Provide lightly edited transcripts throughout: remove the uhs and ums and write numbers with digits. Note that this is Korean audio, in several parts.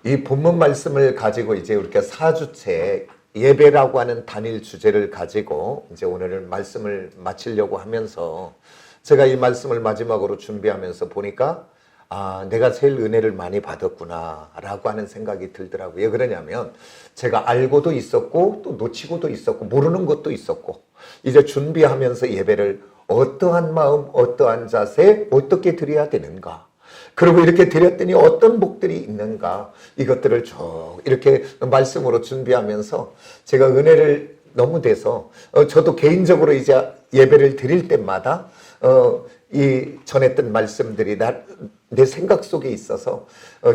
이 본문 말씀을 가지고 이제 우리가 4주째 예배라고 하는 단일 주제를 가지고 이제 오늘 말씀을 마치려고 하면서 제가 이 말씀을 마지막으로 준비하면서 보니까 내가 제일 은혜를 많이 받았구나 라고 하는 생각이 들더라고요. 왜 그러냐면 제가 알고도 있었고 또 놓치고도 있었고 모르는 것도 있었고 이제 준비하면서 예배를 어떠한 마음, 어떠한 자세, 어떻게 드려야 되는가, 그리고 이렇게 드렸더니 어떤 복들이 있는가, 이것들을 쭉 이렇게 말씀으로 준비하면서 제가 은혜를 너무 돼서 저도 개인적으로 이제 예배를 드릴 때마다 이 전했던 말씀들이 내 생각 속에 있어서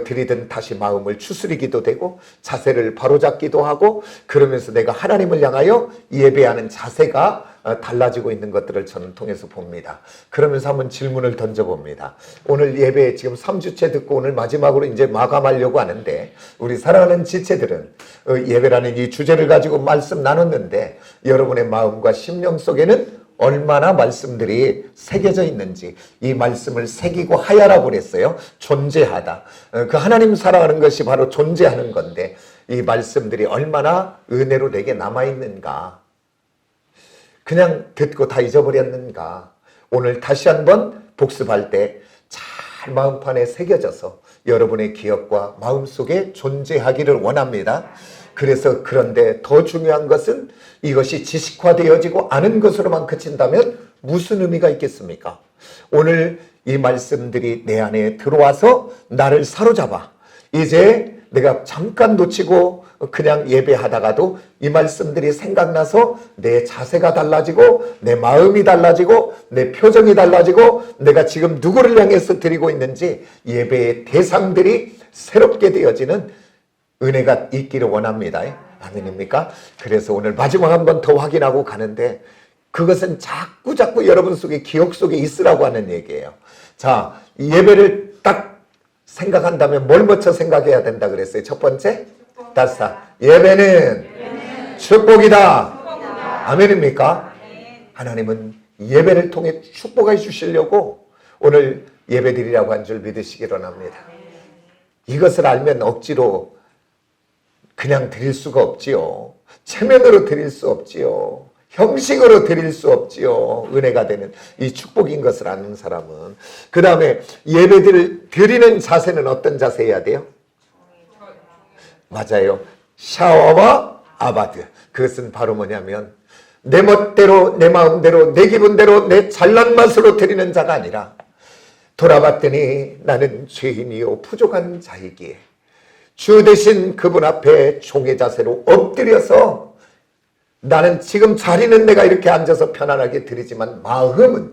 드리던 다시 마음을 추스리기도 되고 자세를 바로잡기도 하고, 그러면서 내가 하나님을 향하여 예배하는 자세가 달라지고 있는 것들을 저는 통해서 봅니다. 그러면서 한번 질문을 던져봅니다. 오늘 예배 지금 3주째 듣고 오늘 마지막으로 이제 마감하려고 하는데, 우리 사랑하는 지체들은 예배라는 이 주제를 가지고 말씀 나눴는데 여러분의 마음과 심령 속에는 얼마나 말씀들이 새겨져 있는지, 이 말씀을 새기고 하야라고 그랬어요. 존재하다. 그 하나님 사랑하는 것이 바로 존재하는 건데 이 말씀들이 얼마나 은혜로 내게 남아있는가, 그냥 듣고 다 잊어버렸는가, 오늘 다시 한번 복습할 때 잘 마음판에 새겨져서 여러분의 기억과 마음속에 존재하기를 원합니다. 그래서 그런데 더 중요한 것은 이것이 지식화되어지고 아는 것으로만 그친다면 무슨 의미가 있겠습니까? 오늘 이 말씀들이 내 안에 들어와서 나를 사로잡아 이제 내가 잠깐 놓치고 그냥 예배하다가도 이 말씀들이 생각나서 내 자세가 달라지고 내 마음이 달라지고 내 표정이 달라지고 내가 지금 누구를 향해서 드리고 있는지 예배의 대상들이 새롭게 되어지는 은혜가 있기를 원합니다. 아멘입니까? 그래서 오늘 마지막 한 번 더 확인하고 가는데 그것은 자꾸 여러분 속에 기억 속에 있으라고 하는 얘기예요. 자, 예배를 딱 생각한다면 뭘 먼저 생각해야 된다 그랬어요? 첫 번째, 예배는 축복이다. 아멘입니까? 하나님은 예배를 통해 축복해 주시려고 오늘 예배 드리라고 한 줄 믿으시기로 합니다. 이것을 알면 억지로 그냥 드릴 수가 없지요. 체면으로 드릴 수 없지요. 형식으로 드릴 수 없지요. 은혜가 되는 이 축복인 것을 아는 사람은. 그 다음에 예배를 드리는 자세는 어떤 자세여야 돼요? 맞아요. 샤워와 아바드. 그것은 바로 뭐냐면 내 멋대로 내 마음대로 내 기분대로 내 잘난 맛으로 드리는 자가 아니라 돌아봤더니 나는 죄인이요 부족한 자이기에 주 대신 그분 앞에 종의 자세로 엎드려서, 나는 지금 자리는 내가 이렇게 앉아서 편안하게 드리지만 마음은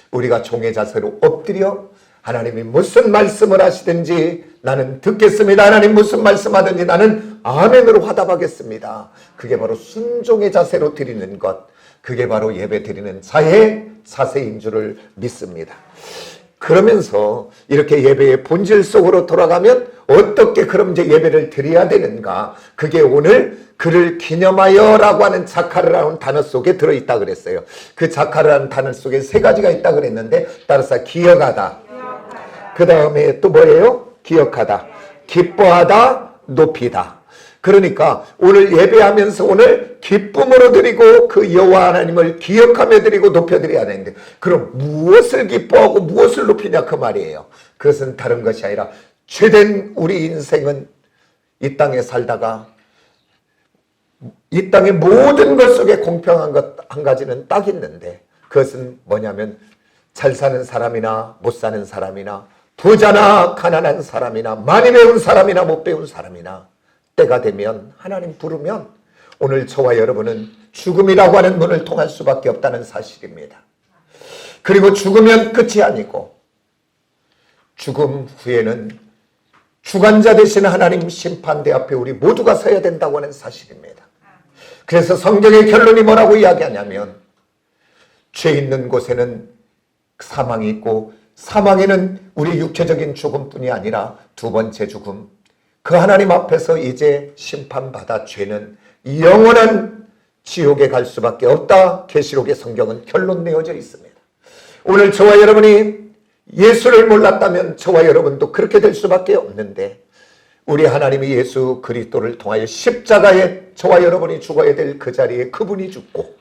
우리가 종의 자세로 엎드려 하나님이 무슨 말씀을 하시든지 나는 듣겠습니다. 하나님 무슨 말씀하든지 나는 아멘으로 화답하겠습니다. 그게 바로 순종의 자세로 드리는 것, 그게 바로 예배 드리는 자세인 줄을 믿습니다. 그러면서 이렇게 예배의 본질 속으로 돌아가면 어떻게 그럼 이제 예배를 드려야 되는가, 그게 오늘 그를 기념하여라고 하는 자카르라는 단어 속에 들어있다 그랬어요. 그 자카르라는 단어 속에 세 가지가 있다 그랬는데, 따라서 기억하다, 그 다음에 또 뭐예요? 기억하다, 기뻐하다, 높이다. 그러니까 오늘 예배하면서 오늘 기쁨으로 드리고 그 여호와 하나님을 기억하며 드리고 높여드려야 되는데, 그럼 무엇을 기뻐하고 무엇을 높이냐 그 말이에요. 그것은 다른 것이 아니라 죄된 우리 인생은 이 땅에 살다가 이 땅의 모든 것 속에 공평한 것 한 가지는 딱 있는데, 그것은 뭐냐면 잘 사는 사람이나 못 사는 사람이나 부자나 가난한 사람이나 많이 배운 사람이나 못 배운 사람이나 때가 되면 하나님 부르면 오늘 저와 여러분은 죽음이라고 하는 문을 통할 수밖에 없다는 사실입니다. 그리고 죽으면 끝이 아니고 죽음 후에는 주관자 되신 하나님 심판대 앞에 우리 모두가 서야 된다고 하는 사실입니다. 그래서 성경의 결론이 뭐라고 이야기하냐면 죄 있는 곳에는 사망이 있고 사망에는 우리 육체적인 죽음뿐이 아니라 두 번째 죽음, 그 하나님 앞에서 이제 심판받아 죄는 영원한 지옥에 갈 수밖에 없다. 계시록의 성경은 결론 내어져 있습니다. 오늘 저와 여러분이 예수를 몰랐다면 저와 여러분도 그렇게 될 수밖에 없는데, 우리 하나님이 예수 그리스도를 통하여 십자가에 저와 여러분이 죽어야 될 그 자리에 그분이 죽고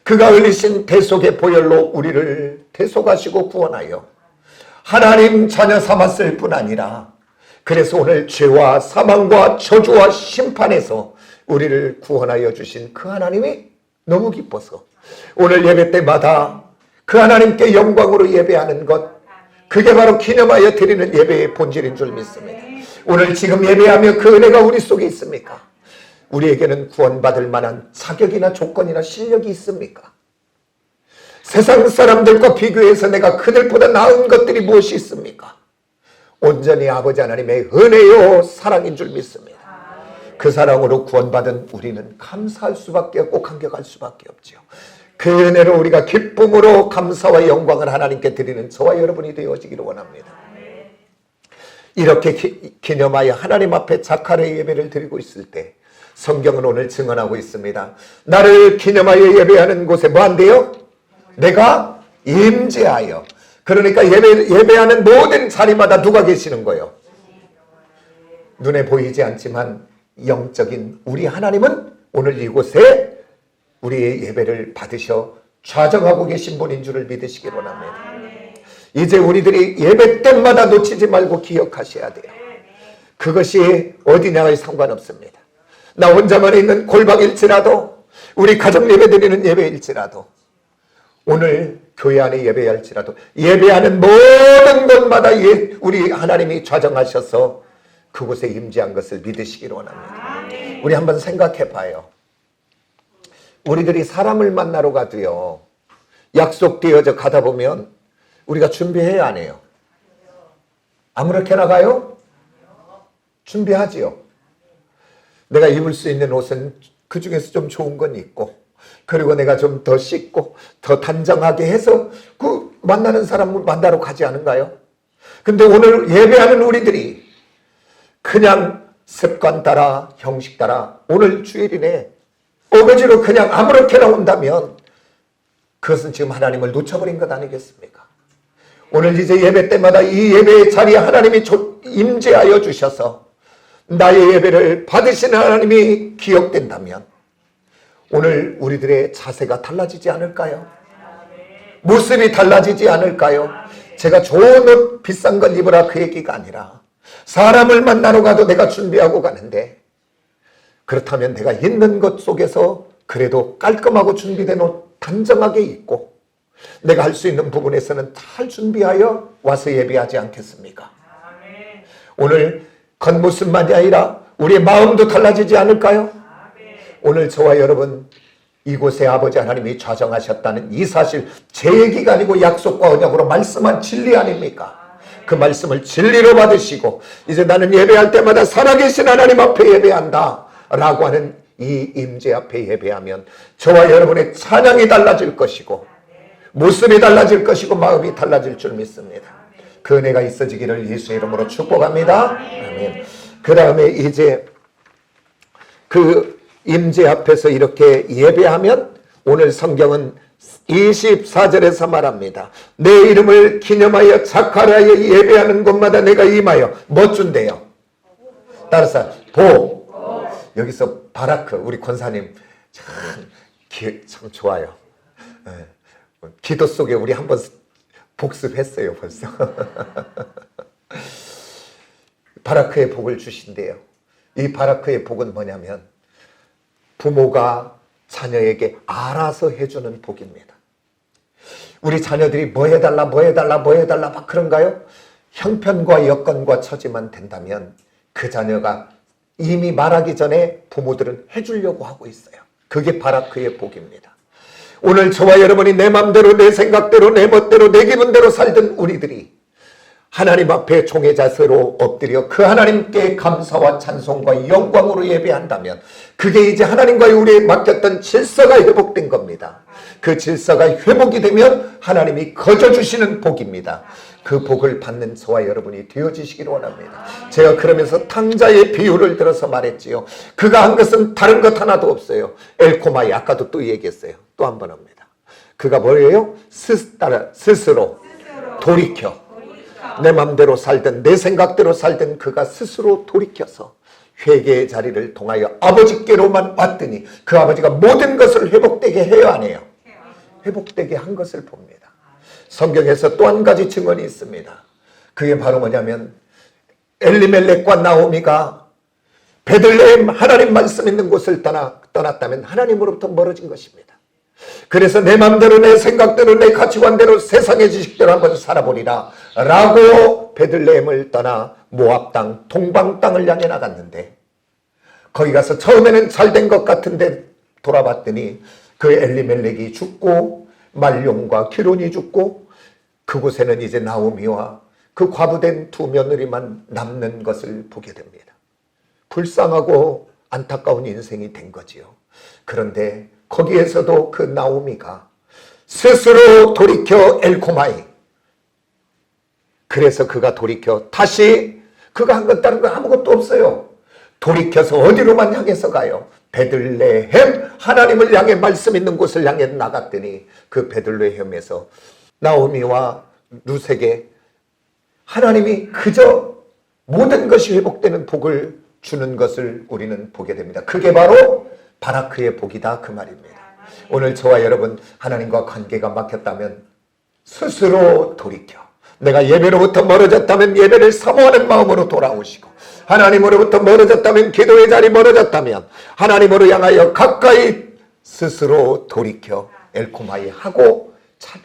그가 흘리신 대속의 보혈로 우리를 대속하시고 구원하여 하나님 자녀 삼았을 뿐 아니라 그래서 오늘 죄와 사망과 저주와 심판에서 우리를 구원하여 주신 그 하나님이 너무 기뻐서 오늘 예배 때마다 그 하나님께 영광으로 예배하는 것, 그게 바로 기념하여 드리는 예배의 본질인 줄 믿습니다. 오늘 지금 예배하며 그 은혜가 우리 속에 있습니까? 우리에게는 구원받을 만한 자격이나 조건이나 실력이 있습니까? 세상 사람들과 비교해서 내가 그들보다 나은 것들이 무엇이 있습니까? 온전히 아버지 하나님의 은혜요 사랑인 줄 믿습니다. 그 사랑으로 구원받은 우리는 감사할 수밖에 없고 감격할 수밖에 없죠. 그 은혜로 우리가 기쁨으로 감사와 영광을 하나님께 드리는 저와 여러분이 되어지기를 원합니다. 이렇게 기념하여 하나님 앞에 자칼의 예배를 드리고 있을 때 성경은 오늘 증언하고 있습니다. 나를 기념하여 예배하는 곳에 뭐 한대요? 내가 임재하여. 그러니까 예배하는 모든 자리마다 누가 계시는 거예요? 눈에 보이지 않지만 영적인 우리 하나님은 오늘 이곳에 우리의 예배를 받으셔 좌정하고 계신 분인 줄을 믿으시기 원합니다. 이제 우리들이 예배 때마다 놓치지 말고 기억하셔야 돼요. 그것이 어디냐에 상관없습니다. 나 혼자만 있는 골방일지라도, 우리 가정 예배 드리는 예배일지라도, 오늘 교회 안에 예배할지라도 예배하는 모든 곳마다 우리 하나님이 좌정하셔서 그곳에 임재한 것을 믿으시기를 원합니다. 우리 한번 생각해 봐요. 우리들이 사람을 만나러 가도요, 약속되어져 가다 보면 우리가 준비해야 안 해요? 아무렇게나 가요? 준비하지요. 내가 입을 수 있는 옷은 그 중에서 좀 좋은 건 있고, 그리고 내가 좀 더 씻고 더 단정하게 해서 그 만나는 사람을 만나러 가지 않은가요? 근데 오늘 예배하는 우리들이 그냥 습관 따라 형식 따라 오늘 주일이네 어거지로 그냥 아무렇게나 온다면 그것은 지금 하나님을 놓쳐버린 것 아니겠습니까? 오늘 이제 예배 때마다 이 예배의 자리에 하나님이 임재하여 주셔서 나의 예배를 받으시는 하나님이 기억된다면 오늘 우리들의 자세가 달라지지 않을까요? 모습이 달라지지 않을까요? 제가 좋은 옷 비싼 걸 입으라 그 얘기가 아니라 사람을 만나러 가도 내가 준비하고 가는데, 그렇다면 내가 있는 것 속에서 그래도 깔끔하고 준비된 옷 단정하게 입고 내가 할 수 있는 부분에서는 잘 준비하여 와서 예배하지 않겠습니까? 오늘 겉모습만이 아니라 우리의 마음도 달라지지 않을까요? 오늘 저와 여러분 이곳에 아버지 하나님이 좌정하셨다는 이 사실, 제 얘기가 아니고 약속과 언약으로 말씀한 진리 아닙니까? 그 말씀을 진리로 받으시고 이제 나는 예배할 때마다 살아계신 하나님 앞에 예배한다 라고 하는 이 임재 앞에 예배하면 저와 여러분의 찬양이 달라질 것이고 모습이 달라질 것이고 마음이 달라질 줄 믿습니다. 그 은혜가 있어지기를 예수의 이름으로 축복합니다. 아멘. 그 다음에 이제 그 임재 앞에서 이렇게 예배하면 오늘 성경은 24절에서 말합니다. 내 이름을 기념하여 자칼하여 예배하는 곳마다 내가 임하여 뭐 준대요? 따라서 복. 여기서 바라크, 우리 권사님 참 좋아요. 기도 속에 우리 한번 복습했어요 벌써. 바라크의 복을 주신대요. 이 바라크의 복은 뭐냐면 부모가 자녀에게 알아서 해주는 복입니다. 우리 자녀들이 뭐 해달라 막 그런가요? 형편과 여건과 처지만 된다면 그 자녀가 이미 말하기 전에 부모들은 해주려고 하고 있어요. 그게 바라크의 복입니다. 오늘 저와 여러분이 내 맘대로 내 생각대로 내 멋대로 내 기분대로 살던 우리들이 하나님 앞에 종의 자세로 엎드려 그 하나님께 감사와 찬송과 영광으로 예배한다면 그게 이제 하나님과의 우리에 맡겼던 질서가 회복된 겁니다. 그 질서가 회복이 되면 하나님이 거저주시는 복입니다. 그 복을 받는 저와 여러분이 되어지시기를 원합니다. 제가 그러면서 탕자의 비유를 들어서 말했지요. 그가 한 것은 다른 것 하나도 없어요. 엘코마이, 아까도 또 얘기했어요. 또 한 번 합니다. 그가 뭐예요? 스스로 돌이켜 내 맘대로 살든 내 생각대로 살든 그가 스스로 돌이켜서 회개의 자리를 통하여 아버지께로만 왔더니 그 아버지가 모든 것을 회복되게 해요, 안 해요? 회복되게 한 것을 봅니다. 성경에서 또 한 가지 증언이 있습니다. 그게 바로 뭐냐면 엘리멜렉과 나오미가 베들레헴 하나님 말씀 있는 곳을 떠났다면 하나님으로부터 멀어진 것입니다. 그래서 내 맘대로 내 생각대로 내 가치관대로 세상의 지식대로 한번 살아보리라 라고 베들레헴을 떠나 모압 땅 동방 땅을 향해 나갔는데 거기 가서 처음에는 잘된 것 같은데 돌아봤더니 그 엘리멜렉이 죽고 말룡과 기론이 죽고 그곳에는 이제 나오미와 그 과부된 두 며느리만 남는 것을 보게 됩니다. 불쌍하고 안타까운 인생이 된 거지요. 그런데 거기에서도 그 나오미가 스스로 돌이켜 엘코마이, 그래서 그가 돌이켜 다시 그가 한 것 다른 거 아무것도 없어요. 돌이켜서 어디로만 향해서 가요? 베들레헴 하나님을 향해 말씀 있는 곳을 향해 나갔더니 그 베들레헴에서 나오미와 룻에게 하나님이 그저 모든 것이 회복되는 복을 주는 것을 우리는 보게 됩니다. 그게 바로 바라크의 복이다 그 말입니다. 오늘 저와 여러분 하나님과 관계가 막혔다면 스스로 돌이켜 내가 예배로부터 멀어졌다면 예배를 사모하는 마음으로 돌아오시고 하나님으로부터 멀어졌다면 기도의 자리 멀어졌다면 하나님으로 향하여 가까이 스스로 돌이켜 엘코마이 하고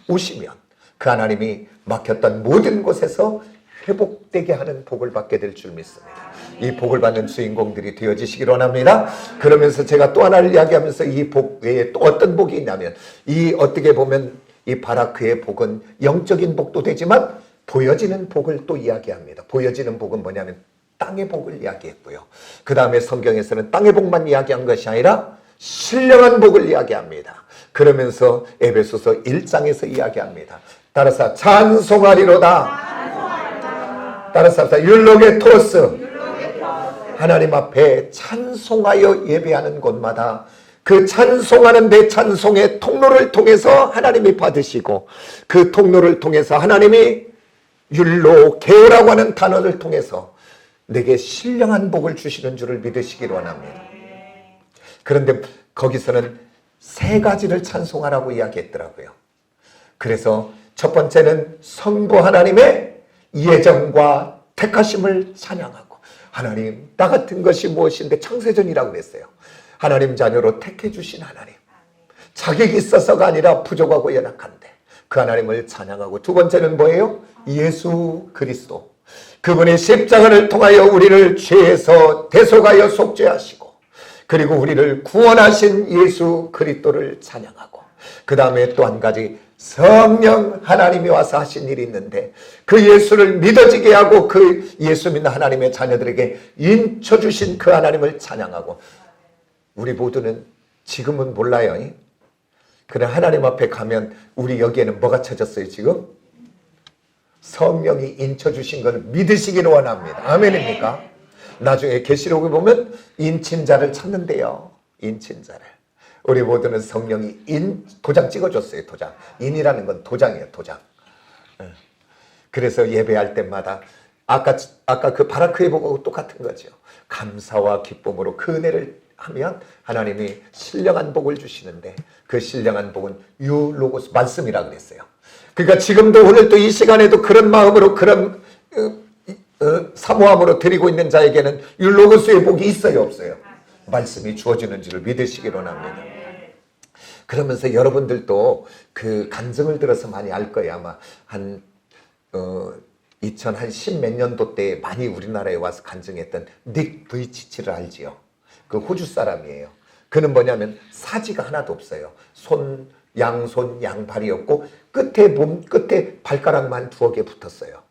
오시면 그 하나님이 막혔던 모든 곳에서 회복되게 하는 복을 받게 될 줄 믿습니다. 이 복을 받는 주인공들이 되어지시길 원합니다. 그러면서 제가 또 하나를 이야기하면서 이 복 외에 또 어떤 복이 있냐면 이 어떻게 보면 이 바라크의 복은 영적인 복도 되지만 보여지는 복을 또 이야기합니다. 보여지는 복은 뭐냐면 땅의 복을 이야기했고요. 그 다음에 성경에서는 땅의 복만 이야기한 것이 아니라 신령한 복을 이야기합니다. 그러면서 에베소서 1장에서 이야기합니다. 따라서 찬송하리로다. 따라서 율록의 토스. 하나님 앞에 찬송하여 예배하는 곳마다 그 찬송하는 내 찬송의 통로를 통해서 하나님이 받으시고 그 통로를 통해서 하나님이 율로 개요라고 하는 단어를 통해서 내게 신령한 복을 주시는 줄을 믿으시길 원합니다. 그런데 거기서는 세 가지를 찬송하라고 이야기했더라고요. 그래서 첫 번째는 성부 하나님의 예정과 택하심을 찬양하고 하나님 나 같은 것이 무엇인데 창세전이라고 그랬어요. 하나님 자녀로 택해 주신 하나님, 자격이 있어서가 아니라 부족하고 연약한데 그 하나님을 찬양하고 두 번째는 뭐예요? 예수 그리스도, 그분의 십자가를 통하여 우리를 죄에서 대속하여 속죄하시고 그리고 우리를 구원하신 예수 그리스도를 찬양하고 그 다음에 또 한 가지 성령 하나님이 와서 하신 일이 있는데 그 예수를 믿어지게 하고 그 예수 믿는 하나님의 자녀들에게 인쳐주신 그 하나님을 찬양하고 우리 모두는 지금은 몰라요. 그래 하나님 앞에 가면 우리 여기에는 뭐가 쳐졌어요 지금? 성령이 인쳐주신 걸 믿으시기를 원합니다. 아멘입니까? 나중에 계시록에 보면 인친자를 찾는데요. 인친자를. 우리 모두는 성령이 도장 찍어줬어요. 도장. 인이라는 건 도장이에요. 도장. 그래서 예배할 때마다 아까 그 바라크의 복하고 똑같은 거죠. 감사와 기쁨으로 그 은혜를 하면 하나님이 신령한 복을 주시는데 그 신령한 복은 유로고스 말씀이라 그랬어요. 그러니까 지금도 오늘 또 이 시간에도 그런 마음으로 그런 사모함으로 드리고 있는 자에게는 율로고스의 복이 있어요 없어요? 말씀이 주어지는 줄을 믿으시기로 합니다. 그러면서 여러분들도 그 간증을 들어서 많이 알 거예요. 아마 한 2010 몇 년도 때 많이 우리나라에 와서 간증했던 닉 브이치치를 알지요? 그 호주 사람이에요. 그는 뭐냐면 사지가 하나도 없어요. 양손 양발이 없고 끝에 발가락만 2개 붙었어요.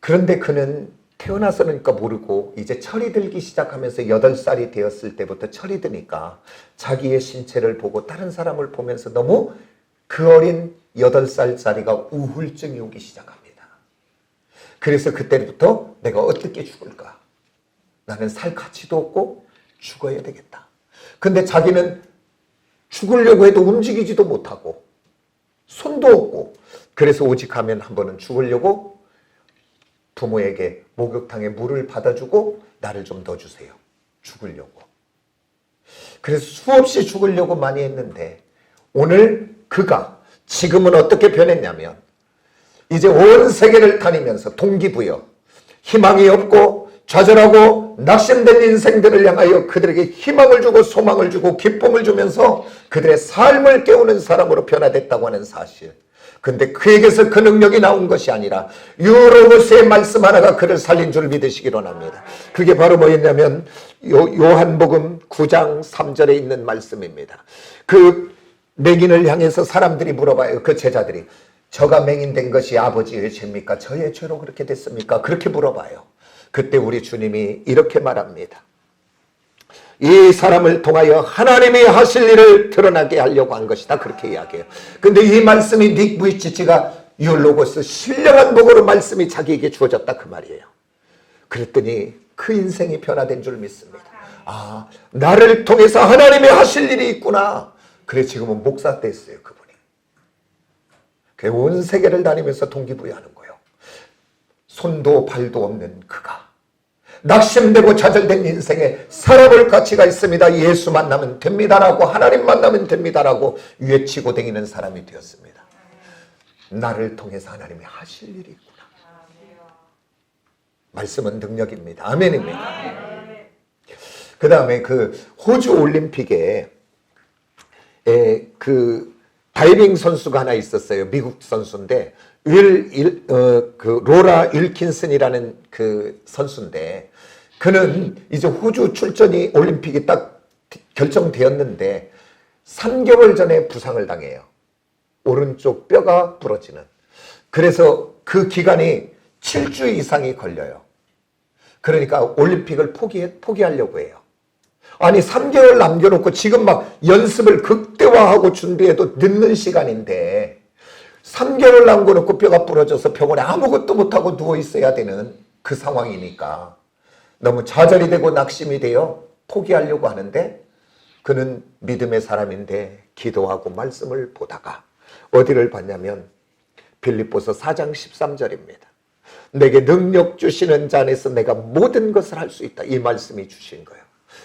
그런데 그는 태어나서니까 모르고 이제 철이 들기 시작하면서 8살이 되었을 때부터 철이 드니까 자기의 신체를 보고 다른 사람을 보면서 너무 그 어린 8살짜리가 우울증이 오기 시작합니다. 그래서 그때부터 내가 어떻게 죽을까? 나는 살 가치도 없고 죽어야 되겠다. 근데 자기는 죽으려고 해도 움직이지도 못하고 손도 없고 그래서 오직 하면 한 번은 죽으려고 부모에게 목욕탕에 물을 받아주고 나를 좀 더 주세요. 죽으려고. 그래서 수없이 죽으려고 많이 했는데 오늘 그가 지금은 어떻게 변했냐면 이제 온 세계를 다니면서 동기부여, 희망이 없고 좌절하고 낙심된 인생들을 향하여 그들에게 희망을 주고 소망을 주고 기쁨을 주면서 그들의 삶을 깨우는 사람으로 변화됐다고 하는 사실. 근데 그에게서 그 능력이 나온 것이 아니라 유로고스의 말씀 하나가 그를 살린 줄 믿으시기 원합니다. 그게 바로 뭐였냐면 요한복음 9장 3절에 있는 말씀입니다. 그 맹인을 향해서 사람들이 물어봐요. 그 제자들이 저가 맹인된 것이 아버지의 죄입니까? 저의 죄로 그렇게 됐습니까? 그렇게 물어봐요. 그때 우리 주님이 이렇게 말합니다. 이 사람을 통하여 하나님이 하실 일을 드러나게 하려고 한 것이다. 그렇게 이야기해요. 근데 이 말씀이 닉 부이치치가 율로고스 신령한 복으로 말씀이 자기에게 주어졌다 그 말이에요. 그랬더니 그 인생이 변화된 줄 믿습니다. 아, 나를 통해서 하나님이 하실 일이 있구나. 그래 지금은 목사 됐어요 그분이. 온 세계를 다니면서 동기부여하는 거예요. 손도 발도 없는 그가 낙심되고 좌절된 인생에 살아볼 가치가 있습니다. 예수 만나면 됩니다라고 하나님 만나면 됩니다라고 외치고 다니는 사람이 되었습니다. 나를 통해서 하나님이 하실 일이 있구나. 말씀은 능력입니다. 아멘입니다. 그 다음에 그 호주 올림픽에 그 다이빙 선수가 하나 있었어요. 미국 선수인데 그 로라 윌킨슨이라는 그 선수인데 그는 이제 호주 출전이 올림픽이 딱 결정되었는데 3개월 전에 부상을 당해요. 오른쪽 뼈가 부러지는. 그래서 그 기간이 7주 이상이 걸려요. 그러니까 올림픽을 포기하려고 해요. 아니 3개월 남겨놓고 지금 막 연습을 극대화하고 준비해도 늦는 시간인데 3개월 남겨놓고 뼈가 부러져서 병원에 아무것도 못하고 누워있어야 되는 그 상황이니까 너무 좌절이 되고 낙심이 되어 포기하려고 하는데 그는 믿음의 사람인데 기도하고 말씀을 보다가 어디를 봤냐면 빌립보서 4장 13절입니다. 내게 능력 주시는 자 안에서 내가 모든 것을 할 수 있다. 이 말씀이 주신 거예요.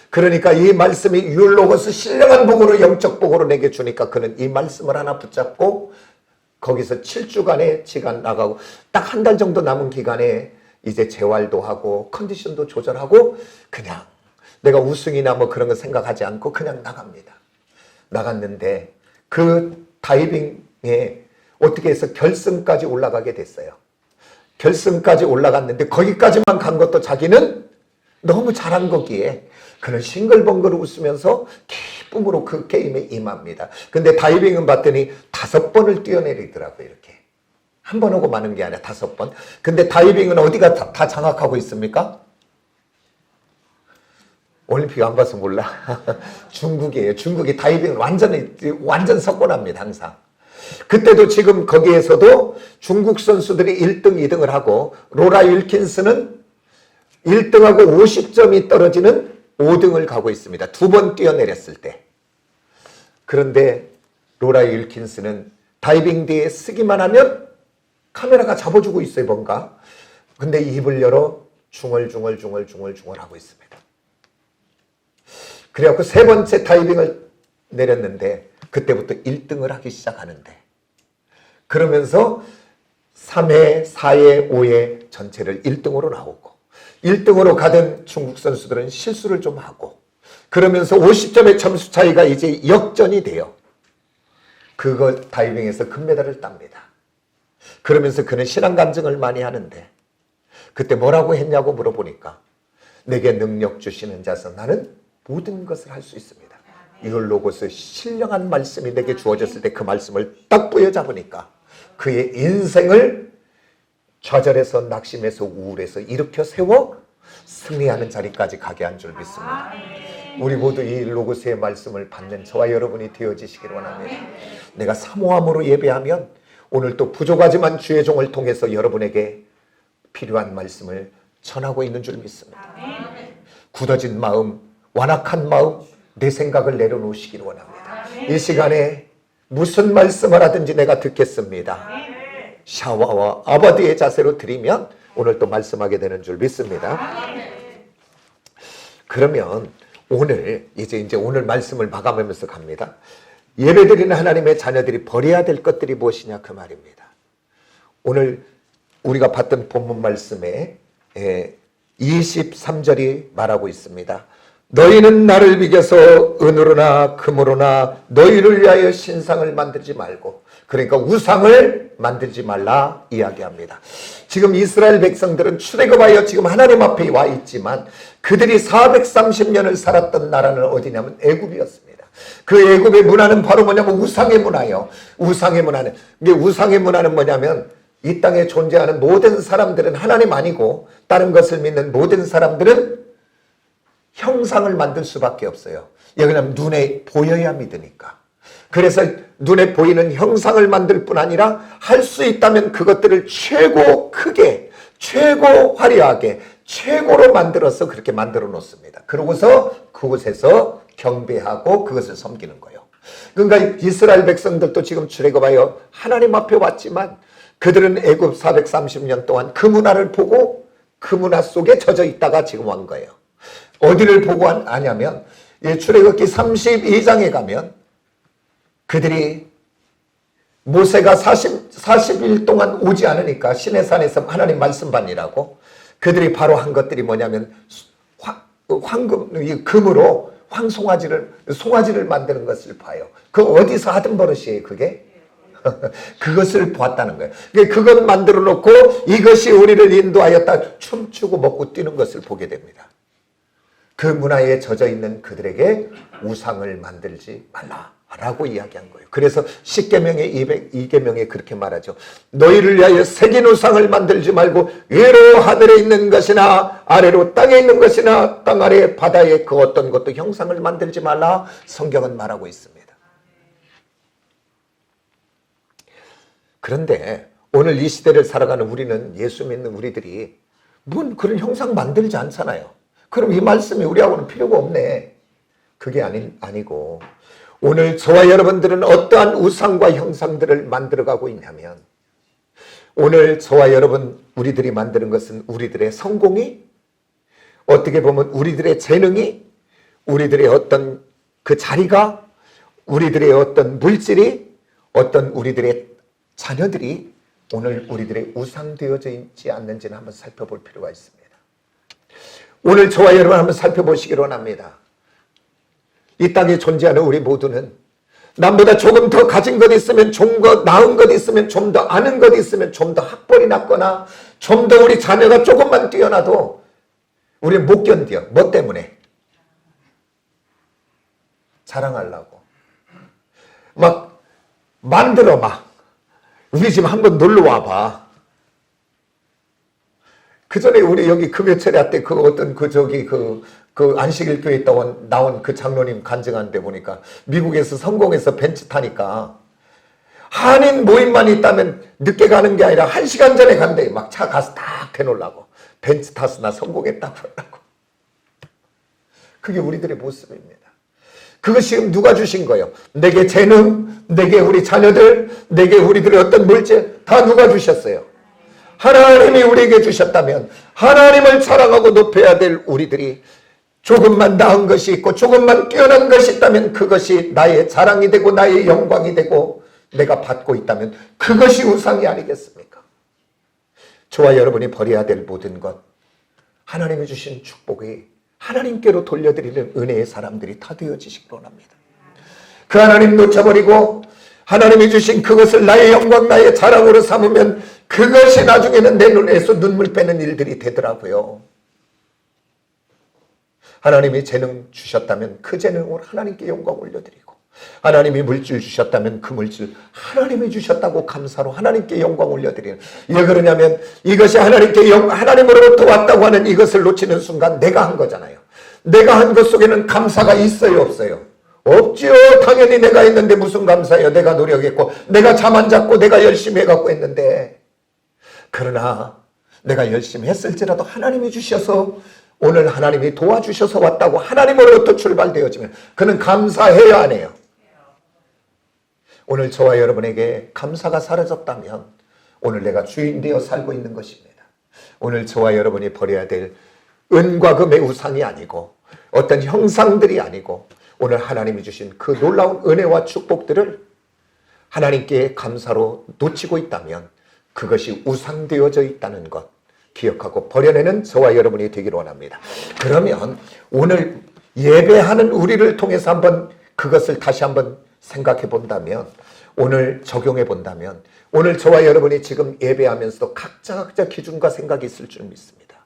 그러니까 이 말씀이 율로고스 신령한 복으로 영적 복으로 내게 주니까 그는 이 말씀을 하나 붙잡고 거기서 7주간의 시간 나가고 딱 한 달 정도 남은 기간에 이제 재활도 하고 컨디션도 조절하고 그냥 내가 우승이나 뭐 그런 거 생각하지 않고 그냥 나갑니다. 나갔는데 그 다이빙에 어떻게 해서 결승까지 올라가게 됐어요. 결승까지 올라갔는데 거기까지만 간 것도 자기는 너무 잘한 거기에 그는 싱글벙글 웃으면서 기쁨으로 그 게임에 임합니다. 근데 다이빙은 봤더니 5번을 뛰어내리더라고요. 이렇게. 한 번 하고 마는 게 아니라 5번. 근데 다이빙은 어디가 다 장악하고 있습니까? 올림픽 안 봐서 몰라. 중국이에요. 중국이 다이빙은 완전 석권합니다. 항상. 그때도 지금 거기에서도 중국 선수들이 1등, 2등을 하고 로라 윌킨스는 1등하고 50점이 떨어지는 5등을 가고 있습니다. 2번 뛰어내렸을 때. 그런데 로라 윌킨스는 다이빙 뒤에 쓰기만 하면 카메라가 잡아주고 있어요. 뭔가. 근데 입을 열어 중얼중얼 하고 있습니다. 그래갖고 3번째 다이빙을 내렸는데 그때부터 1등을 하기 시작하는데 그러면서 3회, 4회, 5회 전체를 1등으로 나오고 1등으로 가던 중국 선수들은 실수를 좀 하고 그러면서 50점의 점수 차이가 이제 역전이 돼요. 그거 다이빙에서 금메달을 땁니다. 그러면서 그는 신앙 간증을 많이 하는데 그때 뭐라고 했냐고 물어보니까 내게 능력 주시는 자서 나는 모든 것을 할 수 있습니다. 이걸 로고스 신령한 말씀이 내게 주어졌을 때 그 말씀을 딱 부여잡으니까 그의 인생을 좌절해서 낙심해서 우울해서 일으켜 세워 승리하는 자리까지 가게 한 줄 믿습니다. 우리 모두 이 로고스의 말씀을 받는 저와 여러분이 되어지시길 원합니다. 내가 사모함으로 예배하면 오늘 또 부족하지만 주의 종을 통해서 여러분에게 필요한 말씀을 전하고 있는 줄 믿습니다. 굳어진 마음, 완악한 마음, 내 생각을 내려놓으시길 원합니다. 이 시간에 무슨 말씀을 하든지 내가 듣겠습니다. 샤와와 아버지의 자세로 드리면 오늘 또 말씀하게 되는 줄 믿습니다. 그러면 오늘 이제 오늘 말씀을 마감하면서 갑니다. 예배드리는 하나님의 자녀들이 버려야 될 것들이 무엇이냐 그 말입니다. 오늘 우리가 봤던 본문 말씀에 23절이 말하고 있습니다. 너희는 나를 비겨서 은으로나 금으로나 너희를 위하여 신상을 만들지 말고, 그러니까 우상을 만들지 말라 이야기합니다. 지금 이스라엘 백성들은 출애굽하여 지금 하나님 앞에 와 있지만 그들이 430년을 살았던 나라는 어디냐면 애굽이었습니다. 그 애굽의 문화는 바로 뭐냐면 우상의 문화예요. 우상의 문화는, 이게 우상의 문화는 뭐냐면 이 땅에 존재하는 모든 사람들은 하나님 아니고 다른 것을 믿는 모든 사람들은 형상을 만들 수밖에 없어요. 여기는 눈에 보여야 믿으니까. 그래서 눈에 보이는 형상을 만들 뿐 아니라 할 수 있다면 그것들을 최고 크게, 최고 화려하게, 최고로 만들어서 그렇게 만들어 놓습니다. 그러고서 그곳에서 경배하고 그것을 섬기는 거예요. 그러니까 이스라엘 백성들도 지금 출애굽하여 하나님 앞에 왔지만 그들은 애굽 430년 동안 그 문화를 보고 그 문화 속에 젖어 있다가 지금 온 거예요. 어디를 보고 하냐면 출애굽기 32장에 가면 그들이 모세가 40일 동안 오지 않으니까 시내산에서 하나님 말씀 받으라고 그들이 바로 한 것들이 뭐냐면 황금, 금으로 송아지를 만드는 것을 봐요. 그 어디서 하던 버릇이에요, 그게? 그것을 보았다는 거예요. 그것 만들어 놓고 이것이 우리를 인도하였다 춤추고 먹고 뛰는 것을 보게 됩니다. 그 문화에 젖어 있는 그들에게 우상을 만들지 말라라고 이야기한 거예요. 그래서 10계명의 2계명에 그렇게 말하죠. 너희를 위하여 새긴 우상을 만들지 말고 위로 하늘에 있는 것이나 아래로 땅에 있는 것이나 땅 아래 바다에 그 어떤 것도 형상을 만들지 말라 성경은 말하고 있습니다. 그런데 오늘 이 시대를 살아가는 우리는, 예수 믿는 우리들이 뭔 그런 형상 만들지 않잖아요. 그럼 이 말씀이 우리하고는 필요가 없네. 그게 아니고 오늘 저와 여러분들은 어떠한 우상과 형상들을 만들어가고 있냐면 오늘 저와 여러분 우리들이 만드는 것은 우리들의 성공이, 어떻게 보면 우리들의 재능이, 우리들의 어떤 그 자리가, 우리들의 어떤 물질이, 어떤 우리들의 자녀들이 오늘 우리들의 우상되어져 있지 않는지는 한번 살펴볼 필요가 있습니다. 오늘 저와 여러분 한번 살펴보시기를 원합니다. 이 땅에 존재하는 우리 모두는 남보다 조금 더 가진 것 있으면, 좀 더 나은 것 있으면, 좀 더 아는 것 있으면, 좀 더 학벌이 낮거나 좀 더 우리 자녀가 조금만 뛰어나도 우리는 못 견뎌. 뭐 때문에? 자랑하려고. 막 만들어 우리 집 한번 놀러 와봐. 그 전에 우리 여기 금요철야 때 그 안식일 교회 나온 그 장로님 간증하는데 보니까 미국에서 성공해서 벤츠 타니까 한인 모임만 있다면 늦게 가는 게 아니라 1시간 전에 간대. 막 차 가서 딱 대놓으려고. 벤츠 타서 나 성공했다 그러려고. 그게 우리들의 모습입니다. 그것이 지금 누가 주신 거예요? 내게 재능, 내게 우리 자녀들, 내게 우리들의 어떤 물질 다 누가 주셨어요? 하나님이 우리에게 주셨다면 하나님을 사랑하고 높여야 될 우리들이 조금만 나은 것이 있고 조금만 뛰어난 것이 있다면 그것이 나의 자랑이 되고 나의 영광이 되고 내가 받고 있다면 그것이 우상이 아니겠습니까? 저와 여러분이 버려야 될 모든 것, 하나님이 주신 축복이 하나님께로 돌려드리는 은혜의 사람들이 다 되어지시기 원합니다. 그 하나님 놓쳐버리고 하나님이 주신 그것을 나의 영광, 나의 자랑으로 삼으면 그것이 나중에는 내 눈에서 눈물 빼는 일들이 되더라고요. 하나님이 재능 주셨다면 그 재능으로 하나님께 영광 올려드리고, 하나님이 물질 주셨다면 그 물질 하나님이 주셨다고 감사로 하나님께 영광 올려드리는. 왜 그러냐면 이것이 하나님으로부터 왔다고 하는 이것을 놓치는 순간 내가 한 거잖아요. 내가 한 것 속에는 감사가 있어요, 없어요? 없지요. 당연히 내가 했는데 무슨 감사예요. 내가 노력했고 내가 잠 안 잤고 내가 열심히 해갖고 했는데, 그러나 내가 열심히 했을지라도 하나님이 주셔서, 오늘 하나님이 도와주셔서 왔다고 하나님으로부터 출발되어지면 그는 감사해요, 안 해요? 오늘 저와 여러분에게 감사가 사라졌다면 오늘 내가 주인 되어 살고 있는 것입니다. 오늘 저와 여러분이 버려야 될 은과 금의 우상이 아니고 어떤 형상들이 아니고 오늘 하나님이 주신 그 놀라운 은혜와 축복들을 하나님께 감사로 놓치고 있다면 그것이 우상되어져 있다는 것 기억하고 버려내는 저와 여러분이 되기를 원합니다. 그러면 오늘 예배하는 우리를 통해서 한번 그것을 다시 한번 생각해 본다면, 오늘 적용해 본다면 오늘 저와 여러분이 지금 예배하면서도 각자 기준과 생각이 있을 줄 믿습니다.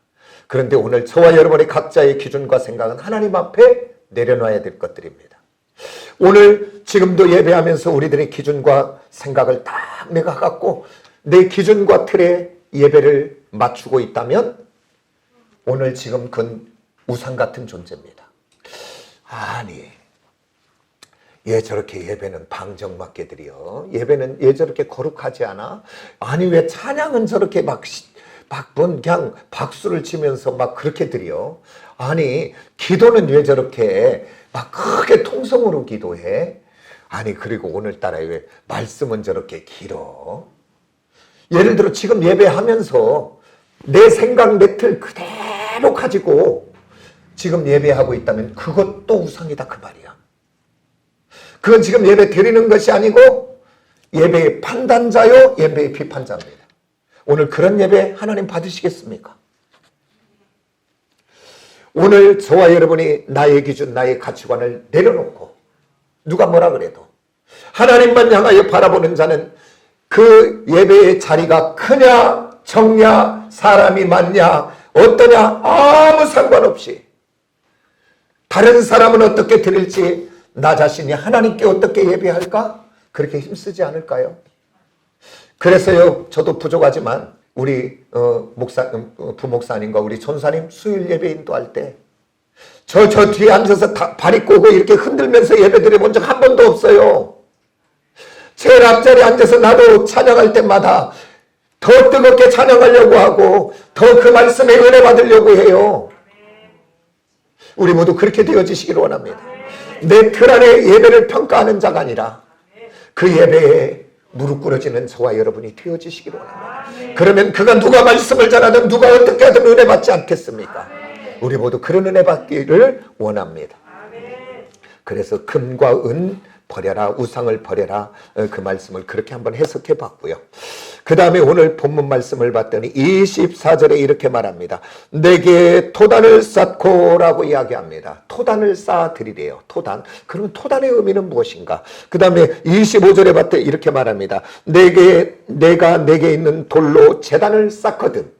그런데 오늘 저와 여러분의 각자의 기준과 생각은 하나님 앞에 내려놔야 될 것들입니다. 오늘 지금도 예배하면서 우리들의 기준과 생각을 딱 내가 갖고 내 기준과 틀에 예배를 맞추고 있다면 오늘 지금 그건 우상 같은 존재입니다. 아니, 얘 저렇게 예배는 방정맞게 드려? 예배는 얘 저렇게 거룩하지 않아? 아니 왜 찬양은 저렇게 막 그냥 박수를 치면서 막 그렇게 드려? 아니 기도는 왜 저렇게 막 크게 통성으로 기도해? 아니 그리고 오늘따라 왜 말씀은 저렇게 길어? 예를 들어 지금 예배하면서 내 생각 내 틀 그대로 가지고 지금 예배하고 있다면 그것도 우상이다 그 말이야. 그건 지금 예배 드리는 것이 아니고 예배의 판단자요 예배의 비판자입니다. 오늘 그런 예배 하나님 받으시겠습니까? 오늘 저와 여러분이 나의 기준 나의 가치관을 내려놓고 누가 뭐라 그래도 하나님만 향하여 바라보는 자는 그 예배의 자리가 크냐 적냐 사람이 많냐 어떠냐 아무 상관없이 다른 사람은 어떻게 드릴지 나 자신이 하나님께 어떻게 예배할까? 그렇게 힘쓰지 않을까요? 그래서요 저도 부족하지만 우리 부목사님과 우리 전사님 수요일 예배 인도할 때 저 뒤에 앉아서 발이 꼬고 이렇게 흔들면서 예배 드려본 적 한 번도 없어요. 제일 앞자리에 앉아서 나도 찬양할 때마다 더 뜨겁게 찬양하려고 하고 더 그 말씀에 은혜 받으려고 해요. 우리 모두 그렇게 되어지시기를 원합니다. 내 틀 안에 예배를 평가하는 자가 아니라 그 예배에 무릎 꿇어지는 저와 여러분이 되어지시기를 원합니다. 그러면 그가 누가 말씀을 잘하든 누가 어떻게 하든 은혜 받지 않겠습니까? 우리 모두 그런 은혜 받기를 원합니다. 그래서 금과 은 버려라 우상을 버려라 그 말씀을 그렇게 한번 해석해 봤고요. 그 다음에 오늘 본문 말씀을 봤더니 24절에 이렇게 말합니다. 내게 토단을 쌓고 라고 이야기합니다. 토단을 쌓아드리래요. 토단. 그러면 토단의 의미는 무엇인가? 그 다음에 25절에 봤더니 이렇게 말합니다. 내가 내게 있는 돌로 제단을 쌓거든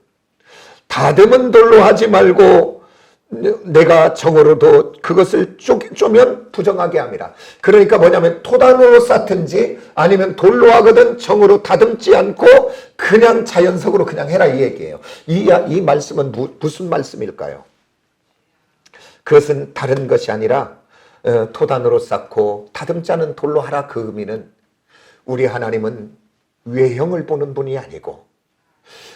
다듬은 돌로 하지 말고 내가 정으로도 그것을 쪼면 부정하게 함이라. 그러니까 뭐냐면 토단으로 쌓든지 아니면 돌로 하거든 정으로 다듬지 않고 그냥 자연석으로 그냥 해라 이 얘기예요. 이 말씀은 무슨 말씀일까요? 그것은 다른 것이 아니라 토단으로 쌓고 다듬지 않은 돌로 하라 그 의미는 우리 하나님은 외형을 보는 분이 아니고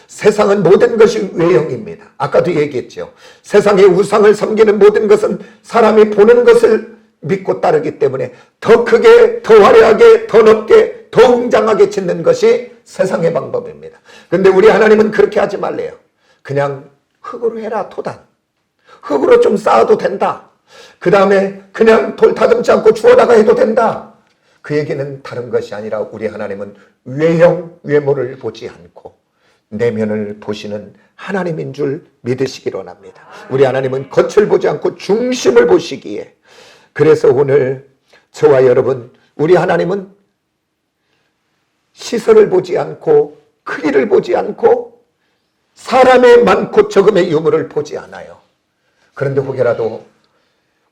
세상은 모든 것이 외형입니다. 아까도 얘기했죠. 세상의 우상을 섬기는 모든 것은 사람이 보는 것을 믿고 따르기 때문에 더 크게, 더 화려하게, 더 높게, 더 웅장하게 짓는 것이 세상의 방법입니다. 그런데 우리 하나님은 그렇게 하지 말래요. 그냥 흙으로 해라 토단. 흙으로 좀 쌓아도 된다. 그 다음에 그냥 돌 다듬지 않고 주워다가 해도 된다. 그 얘기는 다른 것이 아니라 우리 하나님은 외형, 외모를 보지 않고 내면을 보시는 하나님인 줄 믿으시기 원합니다. 우리 하나님은 겉을 보지 않고 중심을 보시기에 그래서 오늘 저와 여러분 우리 하나님은 시설을 보지 않고 크기를 보지 않고 사람의 많고 적음의 유무를 보지 않아요. 그런데 혹여라도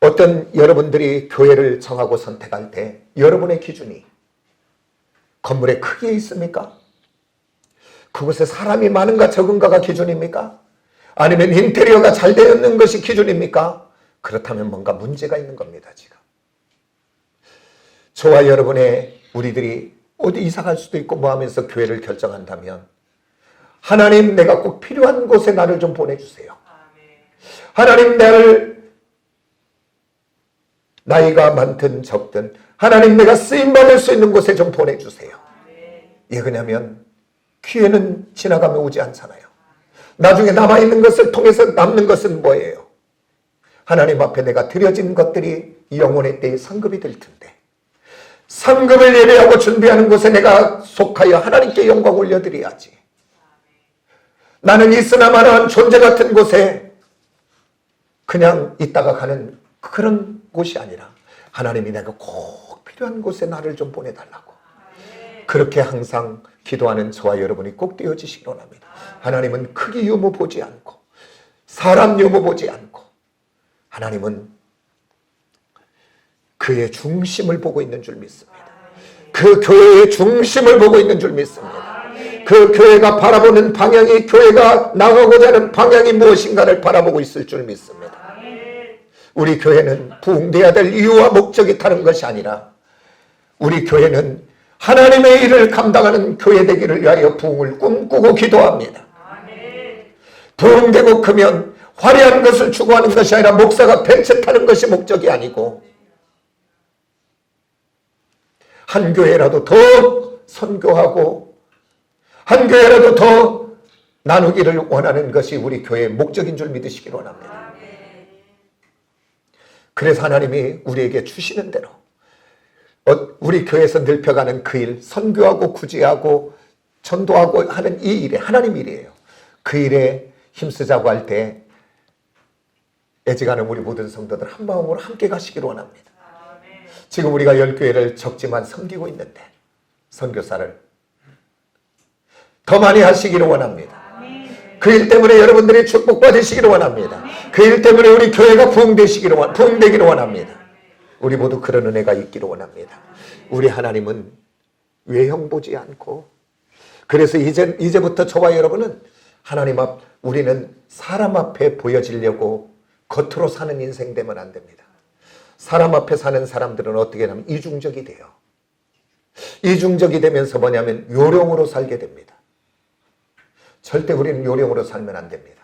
어떤 여러분들이 교회를 정하고 선택할 때 여러분의 기준이 건물의 크기에 있습니까? 그곳에 사람이 많은가 적은가가 기준입니까? 아니면 인테리어가 잘 되어 있는 것이 기준입니까? 그렇다면 뭔가 문제가 있는 겁니다. 지금 저와 여러분의 우리들이 어디 이사 갈 수도 있고 뭐 하면서 교회를 결정한다면 하나님 내가 꼭 필요한 곳에 나를 좀 보내주세요. 하나님 나를 나이가 많든 적든 하나님 내가 쓰임받을 수 있는 곳에 좀 보내주세요. 예, 왜냐하면 기회는 지나가면 오지 않잖아요. 나중에 남아있는 것을 통해서 남는 것은 뭐예요? 하나님 앞에 내가 드려진 것들이 영혼의 때에 상급이 될 텐데, 상급을 예배하고 준비하는 곳에 내가 속하여 하나님께 영광 올려드려야지. 나는 있으나마나한 존재 같은 곳에 그냥 있다가 가는 그런 곳이 아니라 하나님이 내가 꼭 필요한 곳에 나를 좀 보내달라고, 그렇게 항상 기도하는 저와 여러분이 꼭 되어지시기 원합니다. 하나님은 크기 유무 보지 않고 사람 유무 보지 않고 하나님은 그의 중심을 보고 있는 줄 믿습니다. 그 교회의 중심을 보고 있는 줄 믿습니다. 그 교회가 바라보는 방향이, 교회가 나가고자 하는 방향이 무엇인가를 바라보고 있을 줄 믿습니다. 우리 교회는 부흥돼야 될 이유와 목적이 다른 것이 아니라 우리 교회는 하나님의 일을 감당하는 교회 되기를 위하여 부흥을 꿈꾸고 기도합니다. 부흥되고 크면 화려한 것을 추구하는 것이 아니라 목사가 벤츠 타는 것이 목적이 아니고 한 교회라도 더 선교하고 한 교회라도 더 나누기를 원하는 것이 우리 교회의 목적인 줄 믿으시길 원합니다. 그래서 하나님이 우리에게 주시는 대로 우리 교회에서 넓혀가는 그 일, 선교하고 구제하고 전도하고 하는 이 일에 하나님 일이에요. 그 일에 힘쓰자고 할 때 애지간한 우리 모든 성도들 한 마음으로 함께 가시기를 원합니다. 지금 우리가 10교회를 적지만 섬기고 있는데 선교사를 더 많이 하시기를 원합니다. 그 일 때문에 여러분들이 축복받으시기를 원합니다. 그 일 때문에 우리 교회가 부흥되기를 원합니다. 우리 모두 그런 은혜가 있기를 원합니다. 우리 하나님은 외형 보지 않고, 그래서 이제부터 저와 여러분은 하나님 앞, 우리는 사람 앞에 보여지려고 겉으로 사는 인생 되면 안 됩니다. 사람 앞에 사는 사람들은 어떻게 하면 이중적이 돼요. 이중적이 되면서 뭐냐면 요령으로 살게 됩니다. 절대 우리는 요령으로 살면 안 됩니다.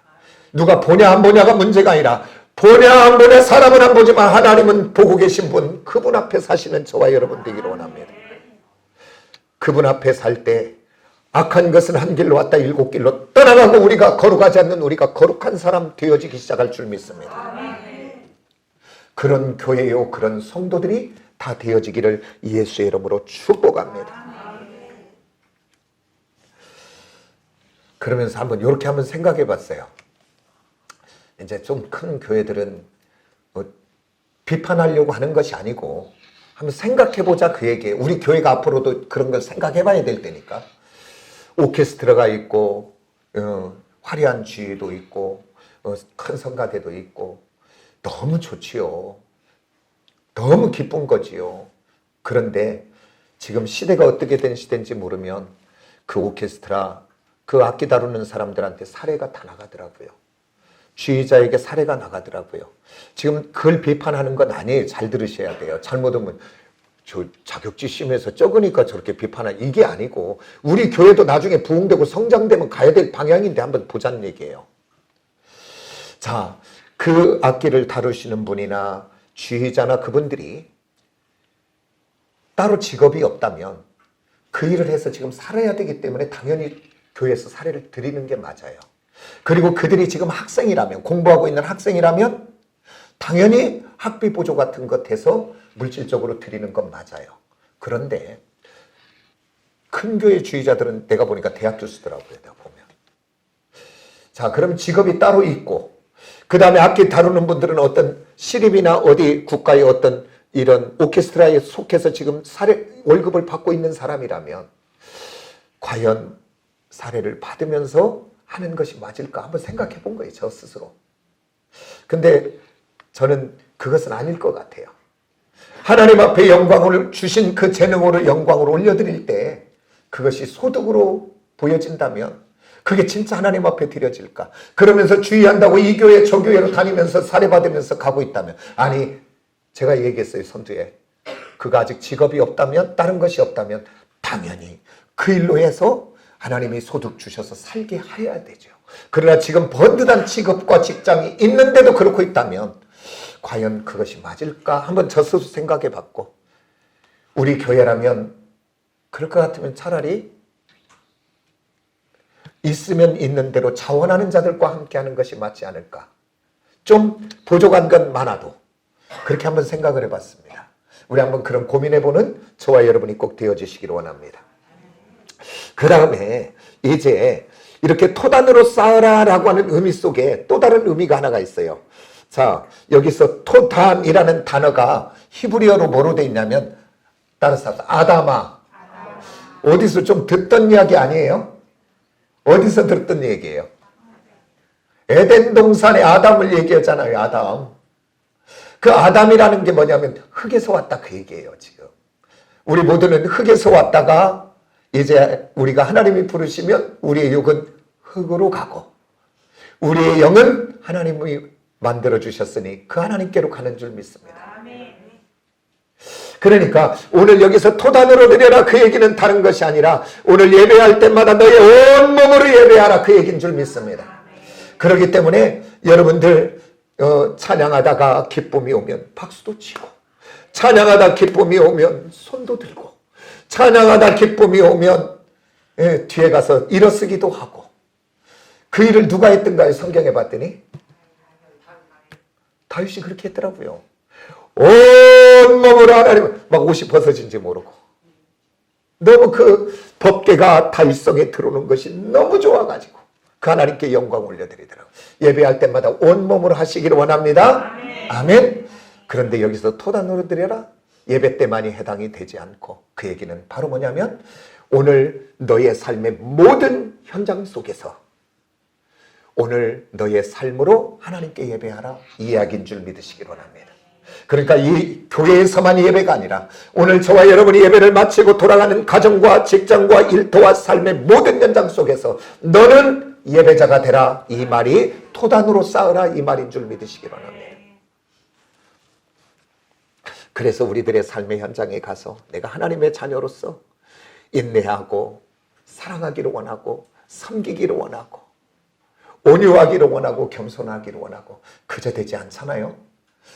누가 보냐 안 보냐가 문제가 아니라 보냐 안 보냐 사람은 안 보지만 하나님은 보고 계신 분, 그분 앞에 사시는 저와 여러분 되기를 원합니다. 그분 앞에 살 때 악한 것은 한 길로 왔다 7길로 떠나가고 우리가 거룩하지 않는 우리가 거룩한 사람 되어지기 시작할 줄 믿습니다. 그런 교회요, 그런 성도들이 다 되어지기를 예수의 이름으로 축복합니다. 그러면서 이렇게 한번 생각해 봤어요. 이제 좀 큰 교회들은 비판하려고 하는 것이 아니고 한번 생각해 보자, 그 얘기에. 우리 교회가 앞으로도 그런 걸 생각해 봐야 될 때니까. 오케스트라가 있고 화려한 주의도 있고 큰 성가대도 있고 너무 좋지요. 너무 기쁜 거지요. 그런데 지금 시대가 어떻게 된 시대인지 모르면 그 오케스트라, 그 악기 다루는 사람들한테 사례가 다 나가더라고요. 지휘자에게 사례가 나가더라고요. 지금 그걸 비판하는 건 아니에요. 잘 들으셔야 돼요. 잘못하면 저 자격지 심해서 적으니까 저렇게 비판하는, 이게 아니고 우리 교회도 나중에 부흥되고 성장되면 가야 될 방향인데 한번 보자는 얘기예요. 자, 그 악기를 다루시는 분이나 지휘자나 그분들이 따로 직업이 없다면 그 일을 해서 지금 살아야 되기 때문에 당연히 교회에서 사례를 드리는 게 맞아요. 그리고 그들이 지금 학생이라면, 공부하고 있는 학생이라면 당연히 학비 보조 같은 것 해서 물질적으로 드리는 건 맞아요. 그런데 큰 교회 주의자들은 내가 보니까 대학 교수더라고요. 내가 보면. 자, 그럼 직업이 따로 있고 그 다음에 악기 다루는 분들은 어떤 시립이나 어디 국가의 어떤 이런 오케스트라에 속해서 지금 월급을 받고 있는 사람이라면 과연 사례를 받으면서 하는 것이 맞을까 한번 생각해 본 거예요. 저 스스로. 근데 저는 그것은 아닐 것 같아요. 하나님 앞에 영광을 주신 그 재능으로 영광을 올려드릴 때 그것이 소득으로 보여진다면 그게 진짜 하나님 앞에 드려질까? 그러면서 주의한다고 이 교회 저 교회로 다니면서 사례받으면서 가고 있다면, 아니 제가 얘기했어요. 선두에 그가 아직 직업이 없다면, 다른 것이 없다면 당연히 그 일로 해서 하나님이 소득 주셔서 살게 해야 되죠. 그러나 지금 번듯한 직업과 직장이 있는데도 그렇고 있다면 과연 그것이 맞을까? 한번 저 스스로 생각해 봤고, 우리 교회라면 그럴 것 같으면 차라리 있으면 있는 대로 자원하는 자들과 함께하는 것이 맞지 않을까. 좀 부족한 건 많아도 그렇게 한번 생각을 해봤습니다. 우리 한번 그런 고민해보는 저와 여러분이 꼭 되어주시기를 원합니다. 그 다음에 이제 이렇게 토단으로 쌓으라 라고 하는 의미 속에 또 다른 의미가 하나가 있어요. 자, 여기서 토단이라는 단어가 히브리어로 뭐로 되어 있냐면 따라서 아담아. 어디서 좀 듣던 이야기 아니에요? 어디서 들었던 얘기예요? 에덴 동산의 아담을 얘기하잖아요. 아담. 그 아담이라는 게 뭐냐면 흙에서 왔다 그 얘기예요. 지금 우리 모두는 흙에서 왔다가 이제 우리가 하나님이 부르시면 우리의 육은 흙으로 가고 우리의 영은 하나님이 만들어주셨으니 그 하나님께로 가는 줄 믿습니다. 그러니까 오늘 여기서 토단으로 드려라 그 얘기는 다른 것이 아니라 오늘 예배할 때마다 너의 온몸으로 예배하라 그 얘기인 줄 믿습니다. 그렇기 때문에 여러분들 찬양하다가 기쁨이 오면 박수도 치고 찬양하다 기쁨이 오면 손도 들고 찬양하다 기쁨이 오면 뒤에 가서 일어서기도 하고 그 일을 누가 했던가요? 성경에 봤더니 다윗이 그렇게 했더라고요. 온몸으로 하나님 막 옷이 벗어진지 모르고 너무 그 법궤가 다윗성에 들어오는 것이 너무 좋아가지고 그 하나님께 영광 올려드리더라고요. 예배할 때마다 온몸으로 하시기를 원합니다. 아멘. 그런데 여기서 토단으로 드려라 예배 때만이 해당이 되지 않고 그 얘기는 바로 뭐냐면 오늘 너의 삶의 모든 현장 속에서 오늘 너의 삶으로 하나님께 예배하라 이 이야기인 줄 믿으시기 원합니다. 그러니까 이 교회에서만 예배가 아니라 오늘 저와 여러분이 예배를 마치고 돌아가는 가정과 직장과 일터와 삶의 모든 현장 속에서 너는 예배자가 되라 이 말이 토단으로 쌓으라 이 말인 줄 믿으시기 원합니다. 그래서 우리들의 삶의 현장에 가서 내가 하나님의 자녀로서 인내하고 사랑하기를 원하고 섬기기를 원하고 온유하기를 원하고 겸손하기를 원하고 그저 되지 않잖아요.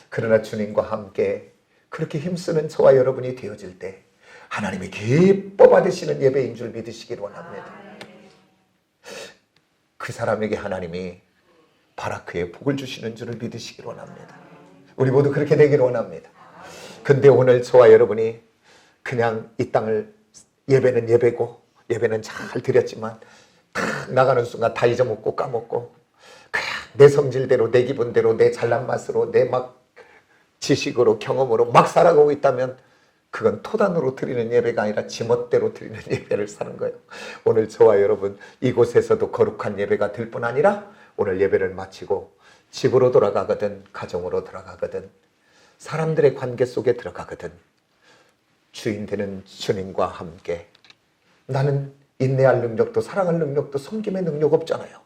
그러나 주님과 함께 그렇게 힘쓰는 저와 여러분이 되어질 때 하나님이 기뻐 받으시는 예배인 줄 믿으시기를 원합니다. 그 사람에게 하나님이 바라크의 복을 주시는 줄을 믿으시기를 원합니다. 우리 모두 그렇게 되기를 원합니다. 근데 오늘 저와 여러분이 그냥 이 땅을 예배는 예배고 예배는 잘 드렸지만 탁 나가는 순간 다 잊어먹고 까먹고 그냥 내 성질대로 내 기분대로 내 잘난 맛으로 내 막 지식으로 경험으로 막 살아가고 있다면 그건 토단으로 드리는 예배가 아니라 지멋대로 드리는 예배를 사는 거예요. 오늘 저와 여러분 이곳에서도 거룩한 예배가 될 뿐 아니라 오늘 예배를 마치고 집으로 돌아가거든 가정으로 돌아가거든 사람들의 관계 속에 들어가거든 주인 되는 주님과 함께 나는 인내할 능력도 사랑할 능력도 섬김의 능력 없잖아요.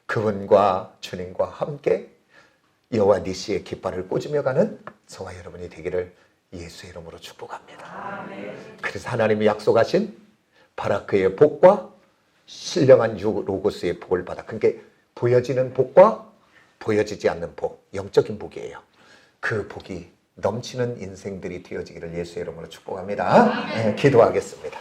그분과 주님과 함께 여호와 니시의 깃발을 꽂으며 가는 저와 여러분이 되기를 예수의 이름으로 축복합니다. 그래서 하나님이 약속하신 바라크의 복과 신령한 로고스의 복을 받아 그게 보여지는 복과 보여지지 않는 복, 영적인 복이에요. 그 복이 넘치는 인생들이 되어지기를 예수의 이름으로 축복합니다. 네, 기도하겠습니다.